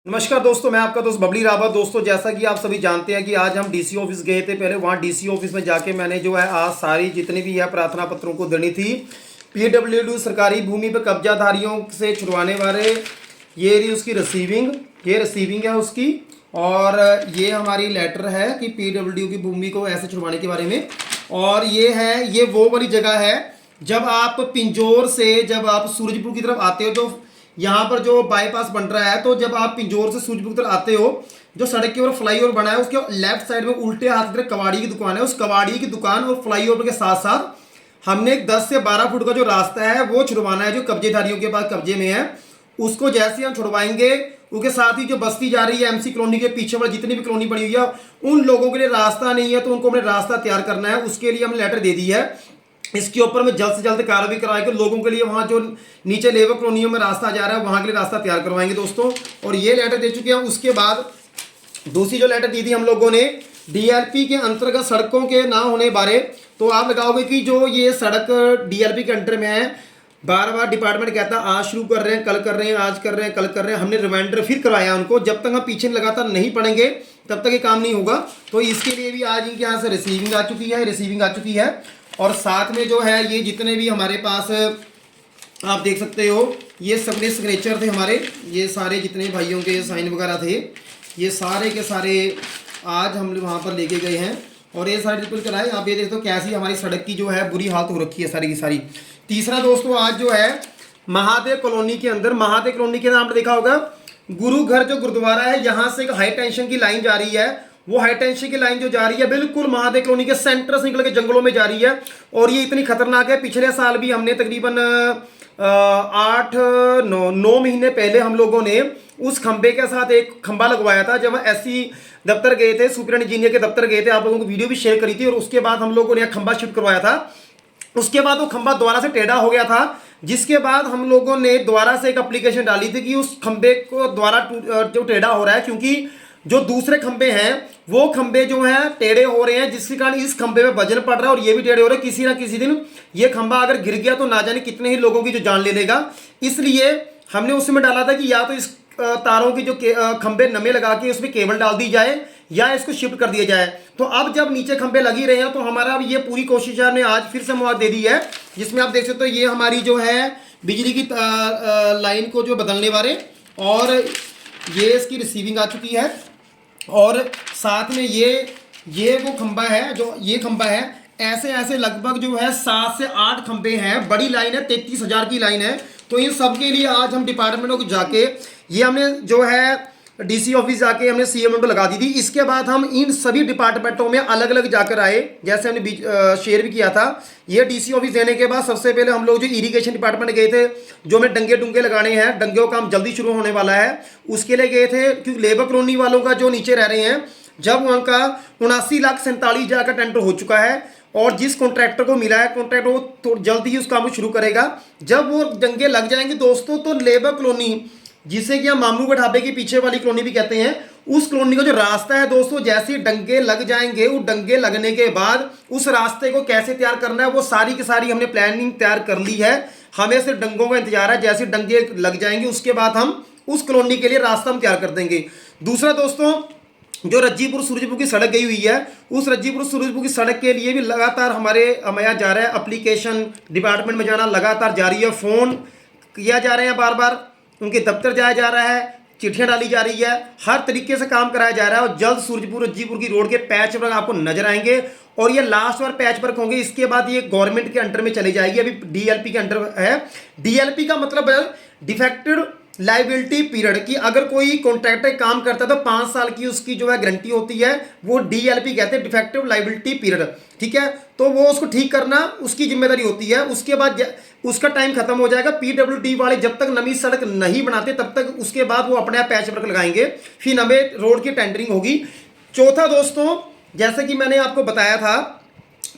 नमस्कार दोस्तों, मैं आपका दोस्त बबली रावत। दोस्तों, जैसा कि आप सभी जानते हैं कि आज हम डीसी ऑफिस गए थे। पहले वहाँ डीसी ऑफिस में जाके मैंने जो है आज सारी जितनी भी है प्रार्थना पत्रों को देनी थी। पीडब्ल्यूडी सरकारी भूमि पर कब्जाधारियों से छुड़वाने वाले ये रही उसकी रिसीविंग, ये रिसीविंग है उसकी। और ये हमारी लेटर है कि पीडब्ल्यूडी की भूमि को ऐसे छुड़वाने के बारे में। और ये है, ये वो वाली जगह है जब आप पिंजौर से जब आप सूरजपुर की तरफ आते हो तो यहाँ पर जो बाईपास बन रहा है, तो जब आप पिंजौर से सूरजपुर की तरफ आते हो, जो सड़क के ऊपर फ्लाईओवर बना है उसके लेफ्ट साइड में उल्टे हाथ की तरफ कबाड़ी की दुकान है। उस कबाड़ी की दुकान और फ्लाईओवर के साथ साथ हमने 10 से 12 फुट का जो रास्ता है वो छुड़वाना है, जो कब्जेधारियों के पास कब्जे में है। उसको जैसे हम छुड़वाएंगे, उसके साथ ही जो बस्ती जा रही है एमसी कॉलोनी के पीछे वाली जितनी भी कॉलोनी बनी हुई है, उन लोगों के लिए रास्ता नहीं है, तो उनको हमने रास्ता तैयार करना है। उसके लिए हमने लेटर दे दी है। इसके ऊपर में जल्द से जल्द कार्रवाई करवाएंगे। लोगों के लिए वहाँ जो नीचे लेबर कॉलोनियों में रास्ता जा रहा है वहाँ के लिए रास्ता तैयार करवाएंगे दोस्तों। और ये लेटर दे चुके हैं। उसके बाद दूसरी जो लेटर दी थी हम लोगों ने डीएलपी के अंतर्गत सड़कों के ना होने बारे, तो आप लगाओगे कि जो ये सड़क डीएलपी के अंडर में है, बार बार डिपार्टमेंट कहता है आज शुरू कर रहे हैं, कल कर रहे हैं, आज कर रहे हैं, कल कर रहे हैं। हमने रिमाइंडर फिर करवाया उनको। जब तक हम पीछे लगातार नहीं पड़ेंगे तब तक ये काम नहीं होगा। तो इसके लिए भी आज इनके यहाँ से रिसीविंग आ चुकी है। और साथ में जो है ये जितने भी हमारे पास आप देख सकते हो, ये सबने सिग्नेचर थे हमारे, ये सारे जितने भाइयों के साइन वगैरह थे, ये सारे के सारे आज हम लोग वहाँ पर लेके गए हैं। और ये सारे ट्रिपल कराए। आप ये देखते हो कैसी हमारी सड़क की जो है बुरी हालत हो रखी है सारी की सारी। तीसरा दोस्तों, आज जो है महादेव कॉलोनी के अंदर, महादेव कॉलोनी के नाम देखा होगा, गुरु घर जो गुरुद्वारा है, यहाँ से एक हाई टेंशन की लाइन जा रही है। वो हाई टेंशन की लाइन जो जा रही है बिल्कुल महादेव कॉलोनी के सेंटर से निकल के जंगलों में जा रही है। और ये इतनी खतरनाक है। पिछले साल भी हमने तकरीबन 8-9 महीने पहले हम लोगों ने उस खंबे के साथ एक खंबा लगवाया था। जब हम एससी दफ्तर गए थे, सुपरिटेंडेंट इंजीनियर के दफ्तर गए थे, आप लोगों को वीडियो भी शेयर करी थी। और उसके बाद हम लोगों ने खंबा शिफ्ट करवाया था। उसके बाद वो खंबा दोबारा से टेढ़ा हो गया था, जिसके बाद हम लोगों ने दोबारा से एक एप्लीकेशन डाली थी कि उस खंबे को दोबारा जो टेढ़ा हो रहा है, क्योंकि जो दूसरे खंबे हैं वो खंबे जो हैं टेढ़े हो रहे हैं, जिसके कारण इस खंबे में वजन पड़ रहा है और ये भी टेढ़े हो रहे हैं। किसी ना किसी दिन ये खंबा अगर गिर गया तो ना जाने कितने ही लोगों की जो जान ले लेगा। इसलिए हमने उसमें डाला था कि या तो इस तारों की जो खंबे नमे लगा के उसमें केबल डाल दी जाए या इसको शिफ्ट कर दिया जाए। तो अब जब नीचे खंबे लग ही रहे हैं तो हमारा अब ये पूरी कोशिश है, हमने आज फिर से मुआवजा दे दी है, जिसमें आप देख सकते हो ये हमारी जो है बिजली की लाइन को जो बदलने वाले, और ये इसकी रिसीविंग आ चुकी है। और साथ में ये वो खंबा है, जो ये खंबा है, ऐसे ऐसे लगभग जो है 7 से 8 खंबे हैं। बड़ी लाइन है, 33,000 की लाइन है। तो इन सब के लिए आज हम डिपार्टमेंटों को जाके ये हमने जो है डीसी ऑफिस जाके हमने सीएम को लगा दी थी। इसके बाद हम इन सभी डिपार्टमेंटों में अलग अलग जाकर आए, जैसे हमने शेयर भी किया था। ये डीसी ऑफिस देने के बाद सबसे पहले हम लोग जो इरिगेशन डिपार्टमेंट गए थे, जो हमें डंगे डुंगे लगाने हैं, डंगे का काम जल्दी शुरू होने वाला है, उसके लिए गए थे। क्योंकि लेबर कॉलोनी वालों का जो नीचे रह रहे हैं, जब उनका 79,47,000 का टेंडर हो चुका है और जिस कॉन्ट्रैक्टर को मिला है, कॉन्ट्रैक्टर वो तो जल्दी ही उस काम को शुरू करेगा। जब वो डंगे लग जाएंगे दोस्तों, तो लेबर कॉलोनी, जिसे कि हम मामू के ढाबे के पीछे वाली कॉलोनी भी कहते हैं, उस कॉलोनी का जो रास्ता है दोस्तों, जैसे डंगे लग जाएंगे, वो डंगे लगने के बाद उस रास्ते को कैसे तैयार करना है वो सारी की सारी हमने प्लानिंग तैयार कर ली है। हमें सिर्फ डंगों का इंतजार है। जैसे डंगे लग जाएंगे उसके बाद हम उस कॉलोनी के लिए रास्ता हम तैयार कर देंगे। दूसरा दोस्तों, जो रज्जीपुर सूरजपुर की सड़क गई हुई है, उस रज्जीपुर सूरजपुर की सड़क के लिए भी लगातार हमारे यहाँ जा रहा है, एप्लीकेशन डिपार्टमेंट में जाना लगातार जारी है, फ़ोन किया जा रहे हैं, बार बार उनके दफ्तर जाया जा रहा है, चिट्ठियाँ डाली जा रही है, हर तरीके से काम कराया जा रहा है। और जल्द सूरजपुर रज्जीपुर की रोड के पैच वर्क आपको नजर आएंगे और ये लास्ट बार पैच वर्क होंगे। इसके बाद ये गवर्नमेंट के अंडर में चली जाएगी। अभी डीएलपी के अंडर है। डीएलपी का मतलब है डिफेक्टेड लाइबिलिटी पीरियड, कि अगर कोई कॉन्ट्रैक्टर काम करता है तो 5 साल की उसकी जो है गारंटी होती है, वो डीएलपी कहते हैं, डिफेक्टिव लाइबिलिटी पीरियड। ठीक है, तो वो उसको ठीक करना उसकी जिम्मेदारी होती है। उसके बाद उसका टाइम खत्म हो जाएगा। पीडब्ल्यूडी वाले जब तक नई सड़क नहीं बनाते तब तक उसके बाद वो अपने आप पैच वर्क लगाएंगे, फिर नए रोड की टेंडरिंग होगी। चौथा दोस्तों, जैसे कि मैंने आपको बताया था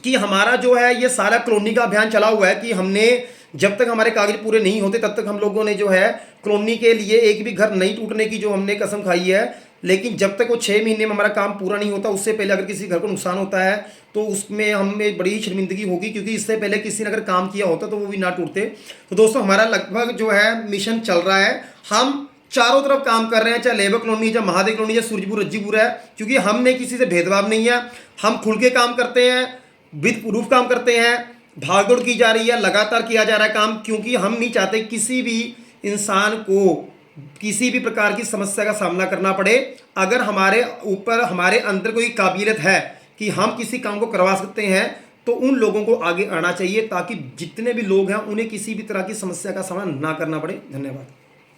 कि हमारा जो है ये सारा कॉलोनी का अभियान चला हुआ है कि हमने जब तक हमारे कागज पूरे नहीं होते तब तक हम लोगों ने जो है कॉलोनी के लिए एक भी घर नहीं टूटने की जो हमने कसम खाई है। लेकिन जब तक वो 6 महीने में हमारा काम पूरा नहीं होता, उससे पहले अगर किसी घर को नुकसान होता है तो उसमें हमें बड़ी शर्मिंदगी होगी, क्योंकि इससे पहले किसी ने अगर काम किया होता तो वो भी ना टूटते। तो दोस्तों, हमारा लगभग जो है मिशन चल रहा है। हम चारों तरफ काम कर रहे हैं, चाहे लेबर कॉलोनी, चाहे महादेव कॉलोनी, चाहे सूरजपुर रज्जीपुर है, क्योंकि हमने किसी से भेदभाव नहीं है। हम खुल के काम करते हैं, विद प्रूफ काम करते हैं, भागदौड़ की जा रही है, लगातार किया जा रहा है काम, क्योंकि हम नहीं चाहते किसी भी इंसान को किसी भी प्रकार की समस्या का सामना करना पड़े। अगर हमारे ऊपर, हमारे अंदर कोई काबिलियत है कि हम किसी काम को करवा सकते हैं, तो उन लोगों को आगे आना चाहिए, ताकि जितने भी लोग हैं उन्हें किसी भी तरह की समस्या का सामना ना करना पड़े। धन्यवाद।